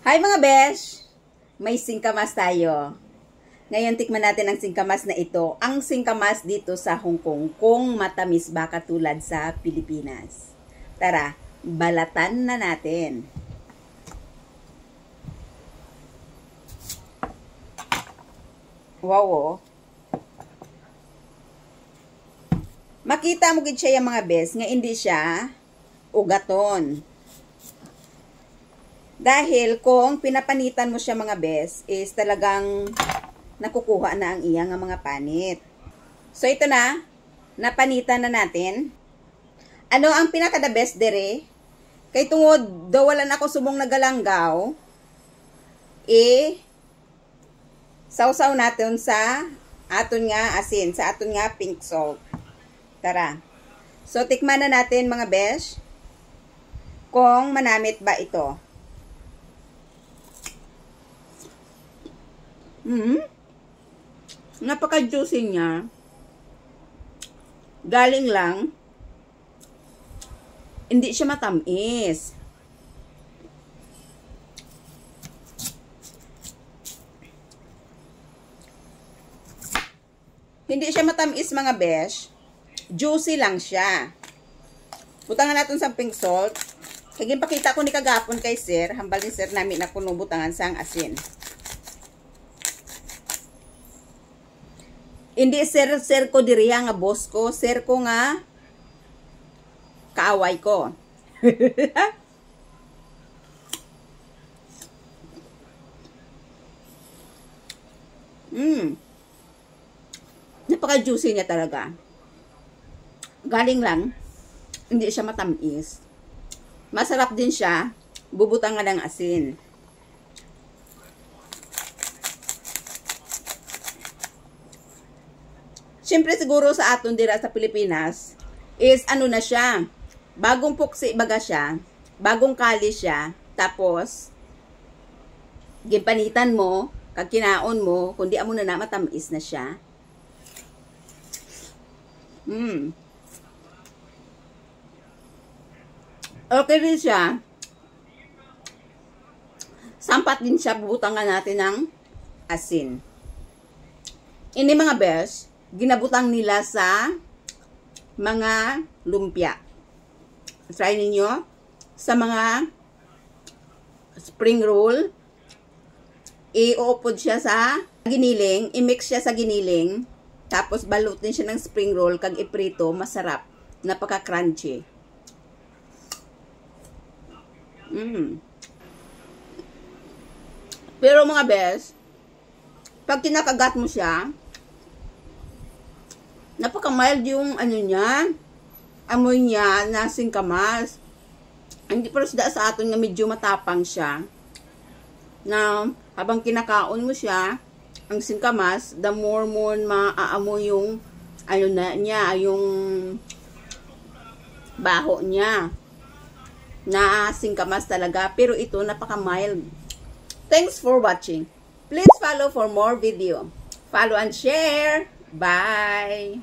Hi mga besh! May singkamas tayo. Ngayon tikman natin ang singkamas na ito. Ang singkamas dito sa Hong Kong kung matamis ba katulad sa Pilipinas. Tara, balatan na natin. Wow oh. Makita mo gid siya yung mga besh nga hindi siya ugaton. Dahil kung pinapanitan mo siya mga bes, is talagang nakukuha na ang iyang mga panit. So ito na, napanitan na natin. Ano ang pinaka-the best dere? Kay tungod, dawalan ako subong nagalanggaw, sausaw natin sa aton nga asin, sa aton nga pink salt. Tara. So tikman na natin mga besh, kung manamit ba ito. Napaka-juicy niya. Galing lang. Hindi siya matamis. Hindi siya matamis mga besh. Juicy lang siya. Butangan natin sa pink salt. Kaging pakita ko ni kagapon kay sir. Hambal ni sir namin na kuno butangan sang asin. Hindi sir ko diriya nga boss ko, sir ko nga kaaway ko. Napaka-juicy niya talaga. Galing lang, hindi siya matamis. Masarap din siya, bubutangan ng asin. Siyempre siguro sa aton dira sa Pilipinas is ano na siya, bagong puksi baga siya, bagong kali siya, tapos ginpanitan mo, kag kinaon mo, kundi amo na matamis na siya. Okay rin siya. Sampat din siya, bubutangan natin ng asin. Ini mga besh, ginabutang nila sa mga lumpia. Try ninyo sa mga spring roll. I-upod siya sa giniling, i-mix siya sa giniling, tapos balutin siya ng spring roll kag iprito, masarap, napaka-crunchy. Pero mga best, pag kinakagat mo siya, napaka-mild yung ano niya, amoy niya na singkamas. Hindi pero sa aton nga medyo matapang siya. Na habang kinakaon mo siya, ang singkamas, the more maaamoy yung ano na niya, yung baho niya. Na singkamas talaga, pero ito napaka-mild. Thanks for watching. Please follow for more video. Follow and share. Bye.